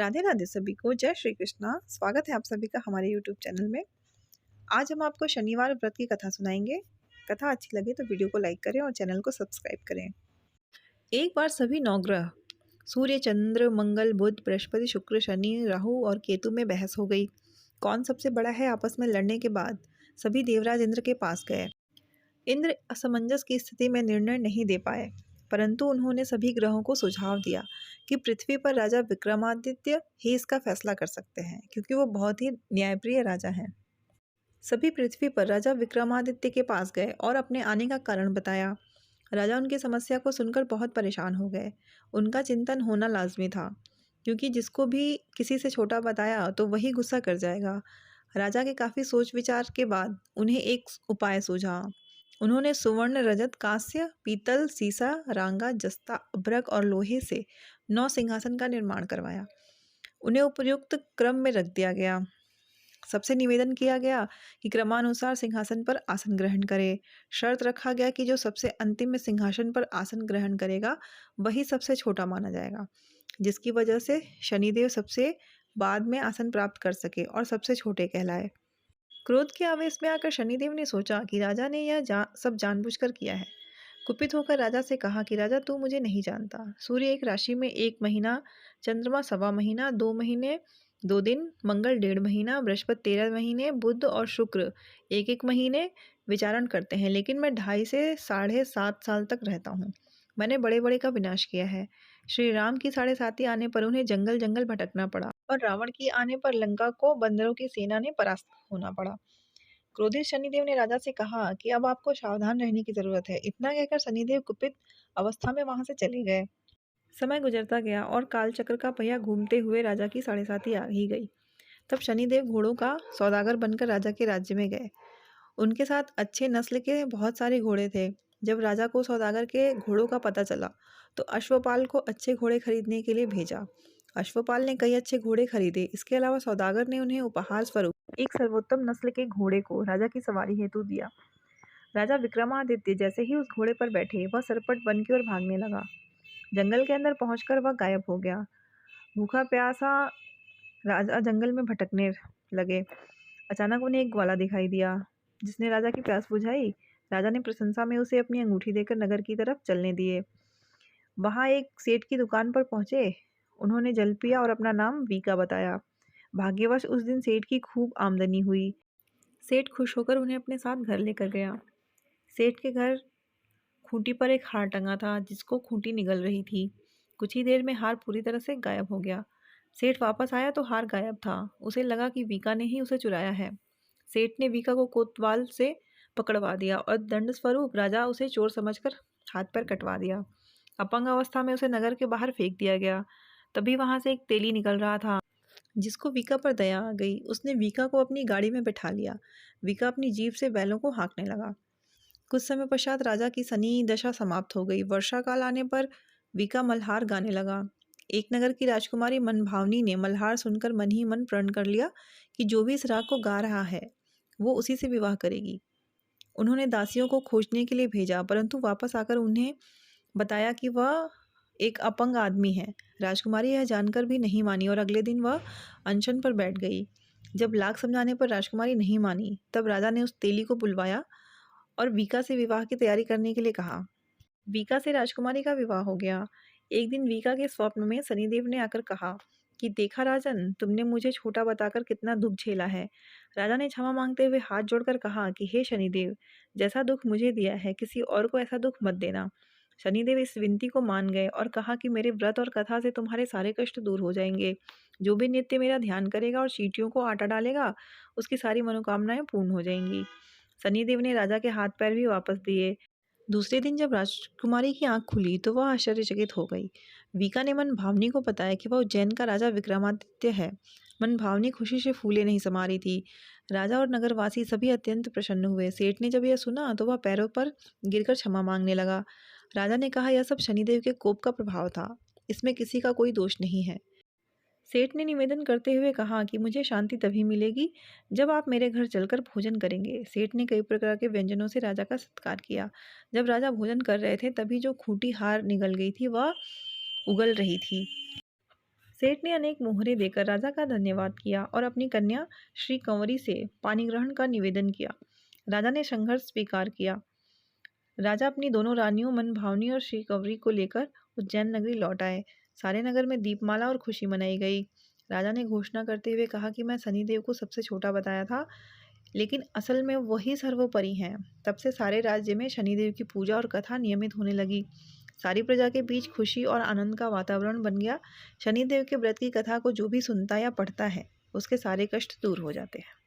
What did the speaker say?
राधे राधे सभी को। जय श्री कृष्णा। स्वागत है आप सभी का हमारे यूट्यूब चैनल में। आज हम आपको शनिवार व्रत की कथा सुनाएंगे। कथा अच्छी लगे तो वीडियो को लाइक करें और चैनल को सब्सक्राइब करें। एक बार सभी नवग्रह सूर्य, चंद्र, मंगल, बुध, बृहस्पति, शुक्र, शनि, राहु और केतु में बहस हो गई। कौन सबसे बड़ा है, आपस में लड़ने के बाद सभी देवराज इंद्र के पास गए। इंद्र असमंजस की स्थिति में निर्णय नहीं दे पाए, परंतु उन्होंने सभी ग्रहों को सुझाव दिया कि पृथ्वी पर राजा विक्रमादित्य ही इसका फैसला कर सकते हैं, क्योंकि वो बहुत ही न्यायप्रिय राजा हैं। सभी पृथ्वी पर राजा विक्रमादित्य के पास गए और अपने आने का कारण बताया। राजा उनकी समस्या को सुनकर बहुत परेशान हो गए। उनका चिंतन होना लाजमी था, क्योंकि जिसको भी किसी से छोटा बताया तो वही गुस्सा कर जाएगा। राजा के काफ़ी सोच विचार के बाद उन्हें एक उपाय सूझा। उन्होंने सुवर्ण, रजत, कांस्य, पीतल, सीसा, रांगा, जस्ता, अभ्रक और लोहे से 9 सिंहासन का निर्माण करवाया। उन्हें उपयुक्त क्रम में रख दिया गया। सबसे निवेदन किया गया कि क्रमानुसार सिंहासन पर आसन ग्रहण करे। शर्त रखा गया कि जो सबसे अंतिम में सिंहासन पर आसन ग्रहण करेगा वही सबसे छोटा माना जाएगा, जिसकी वजह से शनिदेव सबसे बाद में आसन प्राप्त कर सके और सबसे छोटे कहलाए। क्रोध के आवेश में आकर शनिदेव ने सोचा कि राजा ने यह सब जानबूझकर किया है। कुपित होकर राजा से कहा कि राजा, तू मुझे नहीं जानता। सूर्य एक राशि में 1 महीना, चंद्रमा 1.25 महीना, 2 महीने 2 दिन, मंगल 1.5 महीना, बृहस्पति 13 महीने, बुध और शुक्र 1-1 महीने विचारण करते हैं, लेकिन मैं 2.5 से 7.5 साल तक रहता हूँ। मैंने बड़े बड़े का विनाश किया है। श्री राम की 7.5 आने पर उन्हें जंगल जंगल भटकना पड़ा और रावण की आने पर लंका को बंदरों की सेना ने परास्त होना पड़ा। क्रोधित शनिदेव ने राजा से कहा कि अब आपको सावधान रहने की जरूरत है। इतना कहकर शनिदेव कुपित अवस्था में वहां से चले गए। समय गुजरता गया और कालचक्र का पहिया घूमते हुए राजा की 7.5 आ ही गई। तब शनिदेव घोड़ों का सौदागर बनकर राजा के राज्य में गए। उनके साथ अच्छे नस्ल के बहुत सारे घोड़े थे। जब राजा को सौदागर के घोड़ों का पता चला तो अश्वपाल को अच्छे घोड़े खरीदने के लिए भेजा। अश्वपाल ने कई अच्छे घोड़े खरीदे। इसके अलावा सौदागर ने उन्हें उपहार स्वरूप एक सर्वोत्तम नस्ल के घोड़े को राजा की सवारी हेतु दिया। राजा विक्रमादित्य जैसे ही उस घोड़े पर बैठे, वह सरपट वन की ओर भागने लगा। जंगल के अंदर पहुंचकर वह गायब हो गया। भूखा प्यासा राजा जंगल में भटकने लगे। अचानक उन्हें एक ग्वाला दिखाई दिया, जिसने राजा की प्यास बुझाई। राजा ने प्रशंसा में उसे अपनी अंगूठी देकर नगर की तरफ चलने दिए। वहां एक सेठ की दुकान पर पहुंचे। उन्होंने जल पिया और अपना नाम वीका बताया। भाग्यवश उस दिन सेठ की खूब आमदनी हुई। सेठ खुश होकर उन्हें अपने साथ घर लेकर गया। सेठ के घर खूंटी पर एक हार टंगा था, जिसको खूंटी निगल रही थी। कुछ ही देर में हार पूरी तरह से गायब हो गया। सेठ वापस आया तो हार गायब था। उसे लगा कि वीका ने ही उसे चुराया है। सेठ ने वीका को कोतवाल से पकड़वा दिया और दंड स्वरूप राजा उसे चोर समझकर हाथ पैर कटवा दिया। अपंग अवस्था में उसे नगर के बाहर फेंक दिया गया। तभी वहां से एक तेली निकल रहा था, जिसको वीका पर दया आ गई। उसने वीका को अपनी गाड़ी में बैठा लिया। वीका अपनी जीभ से बैलों को हाँकने लगा। कुछ समय पश्चात राजा की सनी दशा समाप्त हो गई। वर्षा काल आने पर वीका मल्हार गाने लगा। एक नगर की राजकुमारी मनभावनी ने मल्हार सुनकर मन ही मन प्रण कर लिया कि जो भी इस राग को गा रहा है वो उसी से विवाह करेगी। उन्होंने दासियों को खोजने के लिए भेजा, परंतु वापस आकर उन्हें बताया कि वह एक अपंग आदमी है। राजकुमारी यह जानकर भी नहीं मानी और अगले दिन वह अनशन पर बैठ गई। जब लाख समझाने पर राजकुमारी नहीं मानी, तब राजा ने उस तेली को बुलवाया और वीका से विवाह की तैयारी करने के लिए कहा। वीका से राजकुमारी का विवाह हो गया। एक दिन वीका के स्वप्न में शनिदेव ने आकर कहा कि देखा राजन, तुमने मुझे छोटा बताकर कितना दुख झेला है। राजा ने क्षमा मांगते हुए हाथ जोड़कर कहा कि हे शनिदेव, जैसा दुख मुझे दिया है किसी और को ऐसा दुख मत देना। शनिदेव इस विनती को मान गए और कहा कि मेरे व्रत और कथा से तुम्हारे सारे कष्ट दूर हो जाएंगे। जो भी नित्य मेरा ध्यान करेगा और चींटियों को आटा डालेगा, उसकी सारी मनोकामनाएं पूर्ण हो जाएंगी। शनिदेव ने राजा के हाथ पैर भी वापस दिए। दूसरे दिन जब राजकुमारी की आंख खुली तो वह आश्चर्यचकित हो गई। वीका ने मन भावनी को बताया कि वह उज्जैन का राजा विक्रमादित्य है। मन भावनी खुशी से फूले नहीं समा रही थी। राजा और नगरवासी सभी अत्यंत प्रसन्न हुए। सेठ ने जब यह सुना तो वह पैरों पर गिरकर क्षमा मांगने लगा। राजा ने कहा, यह सब शनिदेव के कोप का प्रभाव था, इसमें किसी का कोई दोष नहीं है। सेठ ने निवेदन करते हुए कहा कि मुझे शांति तभी मिलेगी जब आप मेरे घर चलकर भोजन करेंगे। सेठ ने कई प्रकार के व्यंजनों से राजा का सत्कार किया। जब राजा भोजन कर रहे थे तभी जो खूंटी हार निगल गई थी वह उगल रही थी। सेठ ने अनेक मोहरे देकर राजा का धन्यवाद किया और अपनी कन्या श्री कंवरी से पानी ग्रहण का निवेदन किया। राजा ने संघर्ष स्वीकार किया। राजा अपनी दोनों रानियों मनभावनी और श्री कंवरी को लेकर उज्जैन नगरी लौट आए। सारे नगर में दीपमाला और खुशी मनाई गई। राजा ने घोषणा करते हुए कहा कि मैं शनिदेव को सबसे छोटा बताया था, लेकिन असल में वही सर्वोपरि हैं। तब से सारे राज्य में शनिदेव की पूजा और कथा नियमित होने लगी। सारी प्रजा के बीच खुशी और आनंद का वातावरण बन गया। शनिदेव के व्रत की कथा को जो भी सुनता या पढ़ता है, उसके सारे कष्ट दूर हो जाते हैं।